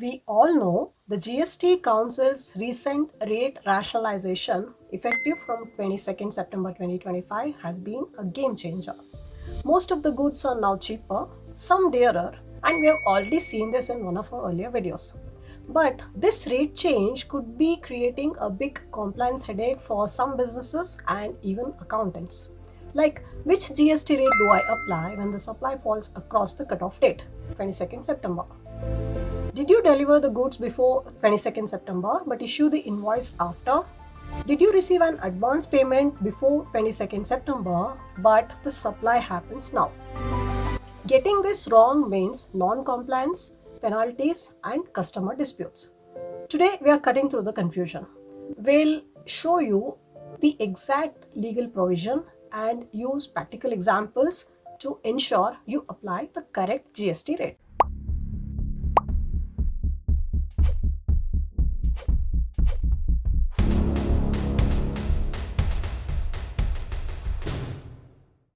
We all know the GST Council's recent rate rationalization, effective from 22nd September 2025, has been a game changer. Most of the goods are now cheaper, some dearer, and we have already seen this in one of our earlier videos. But this rate change could be creating a big compliance headache for some businesses and even accountants. Like, which GST rate do I apply when the supply falls across the cutoff date, 22nd September? Did you deliver the goods before 22nd September but issue the invoice after? Did you receive an advance payment before 22nd September but the supply happens now? Getting this wrong means non-compliance, penalties and customer disputes. Today we are cutting through the confusion. We'll show you the exact legal provision and use practical examples to ensure you apply the correct GST rate.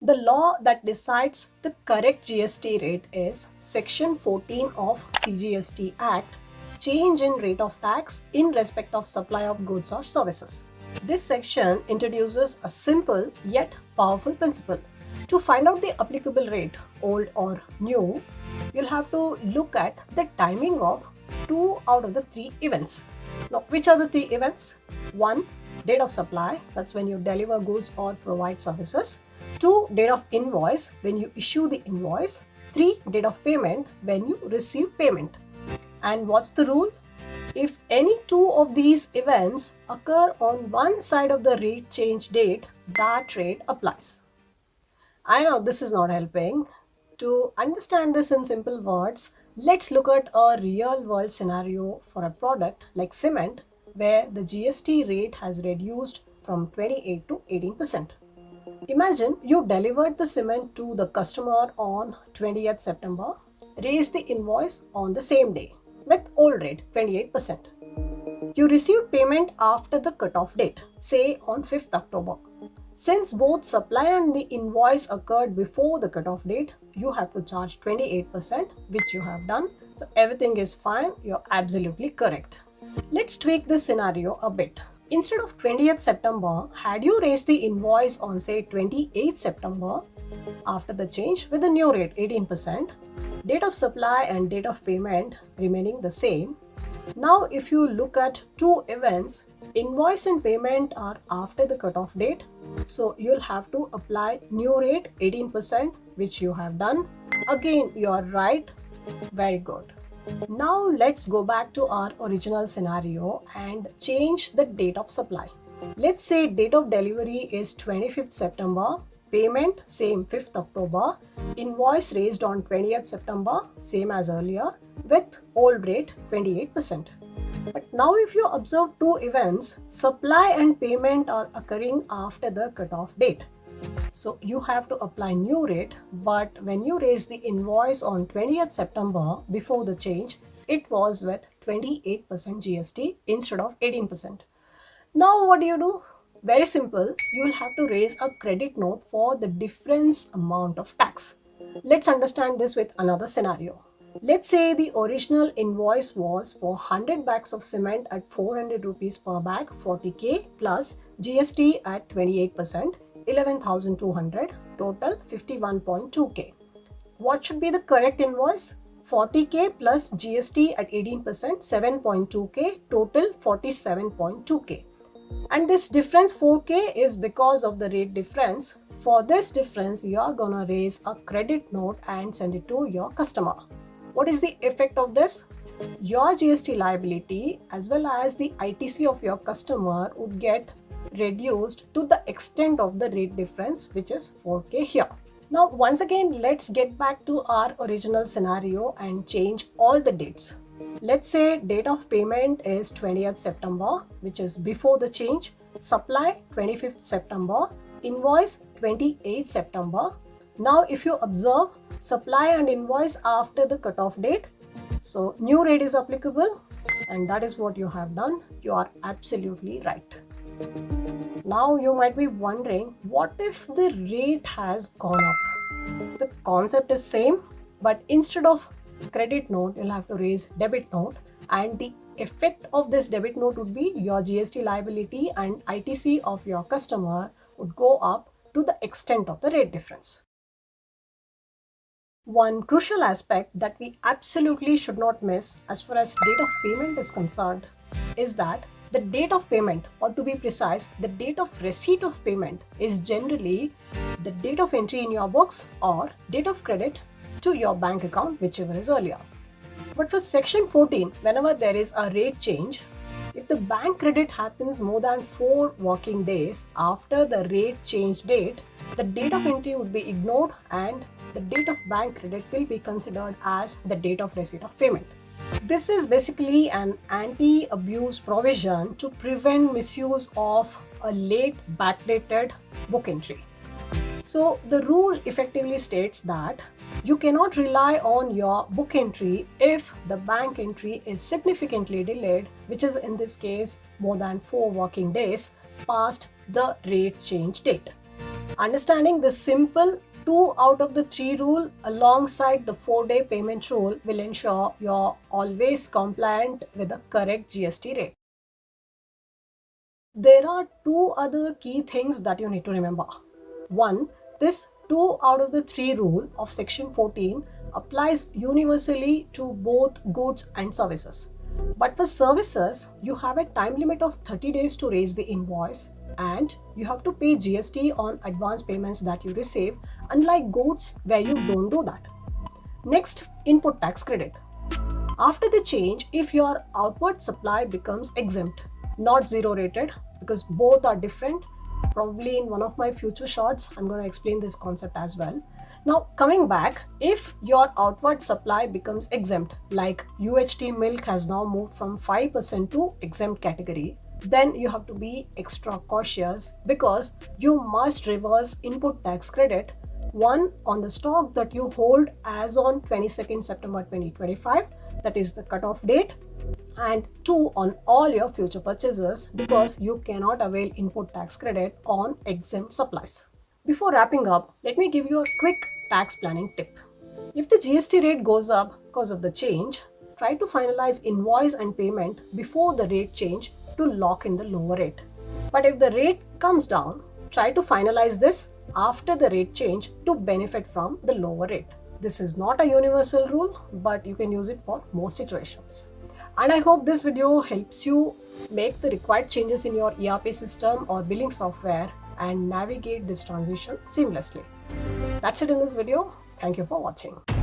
The law that decides the correct GST rate is Section 14 of CGST Act, Change in Rate of Tax in Respect of Supply of Goods or Services. This section introduces a simple yet powerful principle. To find out the applicable rate, old or new, you'll have to look at the timing of 2 out of the 3 events. Now, which are the 3 events? 1. Date of supply, that's when you deliver goods or provide services. 2. Date of invoice, when you issue the invoice. 3. Date of payment, when you receive payment. And what's the rule? If any 2 of these events occur on one side of the rate change date, that rate applies. I know this is not helping. To understand this in simple words, let's look at a real world scenario for a product like cement, where the GST rate has reduced from 28 to 18%. Imagine you delivered the cement to the customer on 20th September, raised the invoice on the same day with old rate 28%. You received payment after the cutoff date, say on 5th October. Since both supply and the invoice occurred before the cutoff date, you have to charge 28%, which you have done. So everything is fine, you're absolutely correct. Let's tweak this scenario a bit. Instead of 20th September, had you raised the invoice on say 28th September, after the change with the new rate 18%, date of supply and date of payment remaining the same. Now if you look at 2 events, invoice and payment are after the cutoff date, so you'll have to apply new rate 18%, which you have done. Again, you are right, very good. Now let's go back to our original scenario and change the date of supply. Let's say date of delivery is 25th September, payment same 5th October, invoice raised on 20th September, same as earlier, with old rate 28%. But now if you observe 2 events, supply and payment are occurring after the cutoff date. So you have to apply new rate, but when you raise the invoice on 20th September before the change, it was with 28% GST instead of 18%. Now what do? Very simple, you will have to raise a credit note for the difference amount of tax. Let's understand this with another scenario. Let's say the original invoice was for 100 bags of cement at 400 rupees per bag, 40k plus GST at 28%, 11,200, total 51.2k. What should be the correct invoice? 40k plus GST at 18%, 7.2k, total 47.2k. And this difference 4k is because of the rate difference. For this difference, you are gonna raise a credit note and send it to your customer. What is the effect of this? Your GST liability as well as the ITC of your customer would get reduced to the extent of the rate difference, which is 4k here. Now once again, let's get back to our original scenario and change all the dates. Let's say date of payment is 20th September, which is before the change, supply 25th September, invoice 28th September. Now if you observe supply and invoice after the cutoff date, so new rate is applicable, and that is what you have done. You are absolutely right. Now you might be wondering, what if the rate has gone up? The concept is same, but instead of credit note, you'll have to raise debit note. and the effect of this debit note would be your GST liability and ITC of your customer would go up to the extent of the rate difference. One crucial aspect that we absolutely should not miss as far as date of payment is concerned is that the date of payment, or to be precise, the date of receipt of payment, is generally the date of entry in your books or date of credit to your bank account, whichever is earlier. But for Section 14, whenever there is a rate change, if the bank credit happens more than 4 working days after the rate change date, the date of entry would be ignored and the date of bank credit will be considered as the date of receipt of payment. This is basically an anti-abuse provision to prevent misuse of a late backdated book entry. So the rule effectively states that you cannot rely on your book entry if the bank entry is significantly delayed, which is in this case more than 4 working days past the rate change date. Understanding this simple 2 out of the 3 rule alongside the 4-day payment rule will ensure you're always compliant with the correct GST rate. There are 2 other key things that you need to remember. One, this 2 out of the 3 rule of Section 14 applies universally to both goods and services. But for services, you have a time limit of 30 days to raise the invoice and you have to pay GST on advance payments that you receive, unlike goods where you don't do that. Next, input tax credit. After the change, if your outward supply becomes exempt, not zero rated, because both are different, probably in one of my future shorts, I'm going to explain this concept as well. Now, coming back, if your outward supply becomes exempt, like UHT milk has now moved from 5% to exempt category, then you have to be extra cautious because you must reverse input tax credit, one on the stock that you hold as on 22nd September 2025, that is the cutoff date, and 2 on all your future purchases because you cannot avail input tax credit on exempt supplies. Before wrapping up, let me give you a quick tax planning tip. If the GST rate goes up because of the change, try to finalize invoice and payment before the rate change to lock in the lower rate. But if the rate comes down, try to finalize this after the rate change to benefit from the lower rate. This is not a universal rule, but you can use it for most situations. And I hope this video helps you make the required changes in your ERP system or billing software and navigate this transition seamlessly. That's it in this video. Thank you for watching.